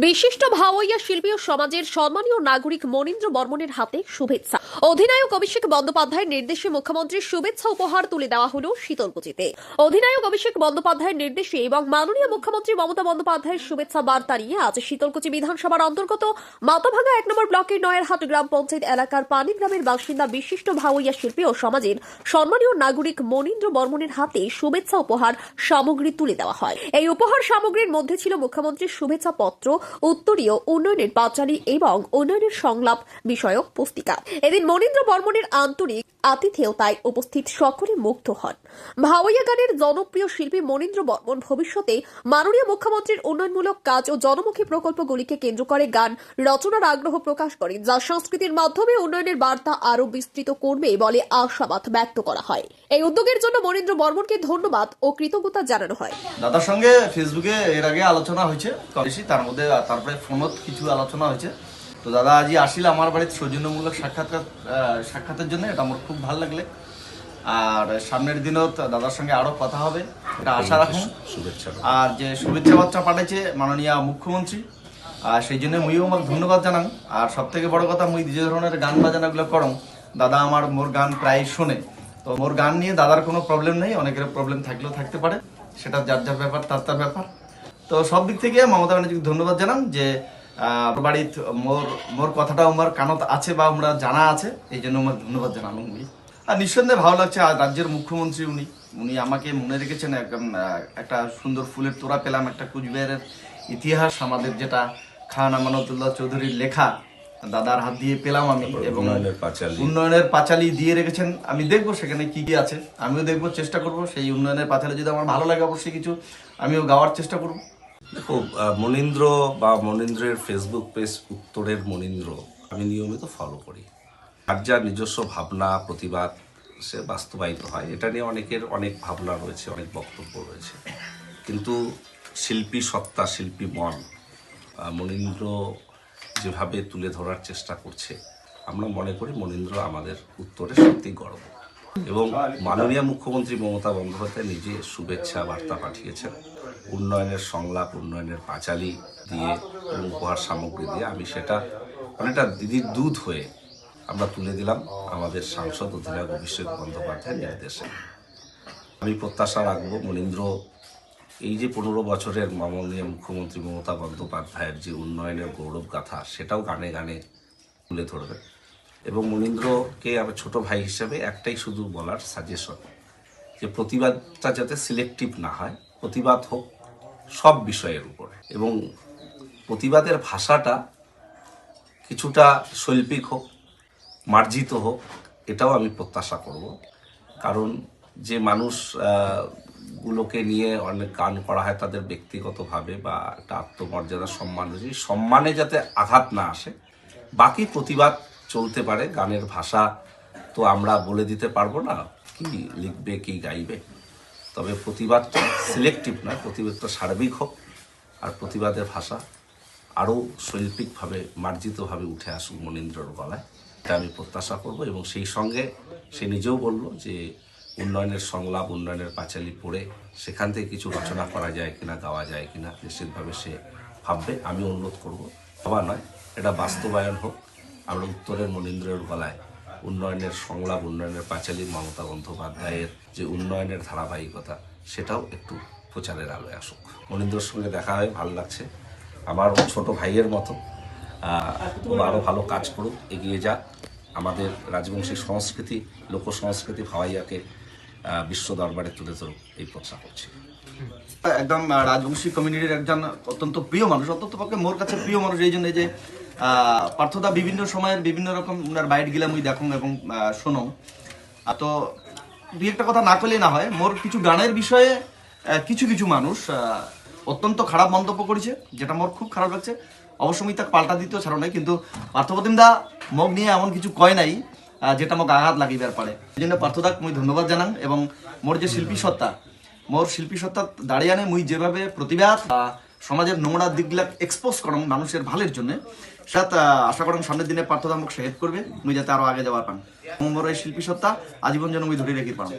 বিশিষ্ট ভাওয়াইয়া শিল্পী ও সমাজের সম্মানীয় নাগরিক মনীন্দ্র বর্মনের হাতে শুভেচ্ছা। অধিনায়ক অভিষেক বন্দ্যোপাধ্যায়ের নির্দেশে মুখ্যমন্ত্রীর শুভেচ্ছা উপহার তুলে দেওয়া হল শীতলকুচিতে। অধিনায়ক অভিষেক বন্দ্যোপাধ্যায়ের নির্দেশে এবং মাননীয় মুখ্যমন্ত্রী মমতা বন্দ্যোপাধ্যায়ের শুভেচ্ছা বার্তা নিয়ে আজ শীতলকুচি বিধানসভার অন্তর্গত মাথাভাঙ্গা 1 নম্বর ব্লকের নয়ারহাট গ্রাম পঞ্চায়েত এলাকার পানিগ্রামের বাসিন্দা বিশিষ্ট ভাওয়াইয়া শিল্পী ও সমাজের সম্মানীয় নাগরিক মনীন্দ্র বর্মনের হাতে শুভেচ্ছা উপহার সামগ্রী তুলে দেওয়া হয়। এই উপহার সামগ্রীর মধ্যে ছিল মুখ্যমন্ত্রীর শুভেচ্ছা পত্র, উত্তরীয়, উন্নয়নের পাঁচালী এবং উন্নয়নের সংলাপ বিষয়ক পুস্তিকা। এদিন মনীন্দ্র বর্মনের আন্তরিক আতিথেয়তায় উপস্থিত সকলে মুগ্ধ হন। ভাওয়াইয়া গানের জনপ্রিয় শিল্পী মনীন্দ্র বর্মন ভবিষ্যতে মাননীয় মুখ্যমন্ত্রীর উন্নয়নমূলক কাজ ও জনমুখী প্রকল্পগুলিকে কেন্দ্র করে গান রচনার আগ্রহ প্রকাশ করেন, যা সংস্কৃতির মাধ্যমে উন্নয়নের বার্তা আরও বিস্তৃত করবে বলে আশাবাদ ব্যক্ত করা হয়। এই উদ্যোগের জন্য মনীন্দ্র বর্মনকে ধন্যবাদ ও কৃতজ্ঞতা জানানো হয়। দাদার সঙ্গে ফেসবুকে এর আগে আলোচনা হয়েছে বেশি, তার মধ্যে তারপরে ফোনত কিছু আলোচনা হয়েছে। তো দাদা আজি আসিল আমার বাড়িতে সৌজন্যমূলক সাক্ষাতের জন্য, এটা আমার খুব ভালো লাগলে। আর সামনের দিনও দাদার সঙ্গে আরো কথা হবে, এটা আশা রাখুন। শুভেচ্ছা আর যে শুভেচ্ছা বার্তা পাঠাইছে মাননীয় মুখ্যমন্ত্রী, আর সেই জন্য মুইও আমাকে ধন্যবাদ জানাং। আর সব থেকে বড় কথা, মুই যে ধরনের গান বাজানাগুলো করং, দাদা আমার মোর গান প্রায় শোনে। তো মোর গান নিয়ে দাদার কোনো প্রবলেম নেই, অনেকের প্রবলেম থাকলেও থাকতে পারে, সেটা যার যার ব্যাপার, তার ব্যাপার। তো সব দিক থেকে মমতা ব্যানার্জিকে ধন্যবাদ জানান যে বাড়িত মোর কথাটাও আমার কানত আছে বা আমরা জানা আছে, এই জন্য আমার ধন্যবাদ জানানো। আর নিঃসন্দেহে ভালো লাগছে, আর রাজ্যের মুখ্যমন্ত্রী উনি আমাকে মনে রেখেছেন। একটা সুন্দর ফুলের তোড়া পেলাম, একটা কুচবিহারের ইতিহাস, আমাদের যেটা খান আমানতুল্লাহ চৌধুরীর লেখা দাদার হাত দিয়ে পেলাম আমি, এবং উন্নয়নের পাঁচালী দিয়ে রেখেছেন। আমি দেখবো সেখানে কি কি আছে, আমিও দেখবো, চেষ্টা করব। সেই উন্নয়নের পাঁচালী যদি আমার ভালো লাগে অবশ্যই কিছু আমিও গাওয়ার চেষ্টা করব। দেখো, মনীন্দ্র বা মনীন্দ্রের ফেসবুক পেজ উত্তরের মনীন্দ্র আমি নিয়মিত ফলো করি। আর যার নিজস্ব ভাবনা প্রতিবাদ সে বাস্তবায়িত হয়, এটা নিয়ে অনেকের অনেক ভাবনা রয়েছে, অনেক বক্তব্য রয়েছে। কিন্তু শিল্পী সত্তা, শিল্পী মন মনীন্দ্র যেভাবে তুলে ধরার চেষ্টা করছে, আমরা মনে করি মনীন্দ্র আমাদের উত্তরে সত্যি গর্ব। এবং মাননীয় মুখ্যমন্ত্রী মমতা বন্দ্যোপাধ্যায় নিজে শুভেচ্ছা বার্তা পাঠিয়েছেন উন্নয়নের সংলাপ, উন্নয়নের পাঁচালী দিয়ে এবং উপহার সামগ্রী দিয়ে। আমি সেটা অনেকটা দিদির দুধ হয়ে আমরা তুলে দিলাম আমাদের সাংসদ অধিনায়ক অভিষেক বন্দ্যোপাধ্যায়ের নির্দেশে। আমি প্রত্যাশা রাখবো মনীন্দ্র এই যে 15 বছরের মাননীয় মুখ্যমন্ত্রী মমতা বন্দ্যোপাধ্যায়ের যে উন্নয়নের গৌরব গাথা, সেটাও গানে গানে তুলে ধরবে। এবং মনীন্দ্রকে আমার ছোট ভাই হিসেবে একটাই শুধু বলার সাজেশন, যে প্রতিবাদটা যাতে সিলেক্টিভ না হয়, প্রতিবাদ হোক সব বিষয়ের উপরে, এবং প্রতিবাদের ভাষাটা কিছুটা শৈল্পিক হোক, মার্জিত হোক, এটাও আমি প্রত্যাশা করব। কারণ যে মানুষ গুলোকে নিয়ে অনেক গান করা হয় তাদের ব্যক্তিগতভাবে বা একটা আত্মমর্যাদা সম্মানে যাতে আঘাত না আসে, বাকি প্রতিবাদ চলতে পারে। গানের ভাষা তো আমরা বলে দিতে পারবো না কি লিখবে কি গাইবে, তবে প্রতিবাদটা সিলেক্টিভ নয়, প্রতিবাদটা সার্বিক হোক। আর প্রতিবাদের ভাষা আরও শৈল্পিকভাবে মার্জিতভাবে উঠে আসুক মনীন্দ্রর গলায়, এটা আমি প্রত্যাশা করব। এবং সেই সঙ্গে সে নিজেও বলল যে উন্নয়নের সংলাপ, উন্নয়নের পাঁচালী পড়ে সেখান থেকে কিছু রচনা করা যায় কিনা, গাওয়া যায় কিনা, নিশ্চিতভাবে সে ভাববে। আমি অনুরোধ করব, ভাবা নয়, এটা বাস্তবায়ন হোক। আমরা উত্তরের মনীন্দ্রের গলায় উন্নয়নের সংলাপ, উন্নয়নের পাঁচালী, মমতা বন্দ্যোপাধ্যায়ের যে উন্নয়নের ধারাবাহিকতা, সেটাও একটু প্রচারের আলোয় আসুক। মনীন্দ্রের সঙ্গে দেখা হয়ে ভালো লাগছে, আমার ছোট ভাইয়ের মতো। আরও ভালো কাজ করুক, এগিয়ে যাক। আমাদের রাজবংশী সংস্কৃতি, লোক সংস্কৃতি ভাওয়াইয়াকে বিশ্ব দরবারে তুলে ধরুক, এই প্রত্যাশা করছি। একদম রাজবংশী কমিউনিটির একজন অত্যন্ত প্রিয় মানুষ, অত্যন্ত পক্ষে মোর কাছে প্রিয় মানুষ এই জন্য যে পার্থদা বিভিন্ন সময়ের বিভিন্ন রকম উনার বাইট গিলা মুই দেখুন এবং শোনো। তো দু একটা কথা না করলেই না হয়, মোর কিছু গানের বিষয়ে কিছু মানুষ অত্যন্ত খারাপ মন্তব্য করেছে, যেটা মোর খুব খারাপ লাগছে। অবশ্য মুই তাকে পাল্টা দিতেও ছাড়ো নাই, কিন্তু পার্থপ্রতিম দা মগ নিয়ে এমন কিছু কয় নাই যেটা মোক আঘাত লাগিবার পারে। এই জন্য পার্থদাক মুই ধন্যবাদ জানাং। এবং মোর যে শিল্পী সত্তা দাঁড়িয়ে আনে, মুই যেভাবে প্রতিবাদ সমাজের নোংরা দিকগুলা এক্সপোজ করম মানুষের ভালোর জন্য, সেটা আশা করম সামনের দিনে পার্থদা মোক হেল্প করবে, মুই যাতে আরো আগে যাওয়ার পান। মোর এই শিল্পী সত্তা আজীবন যেন মুই ধরে রেখে পান।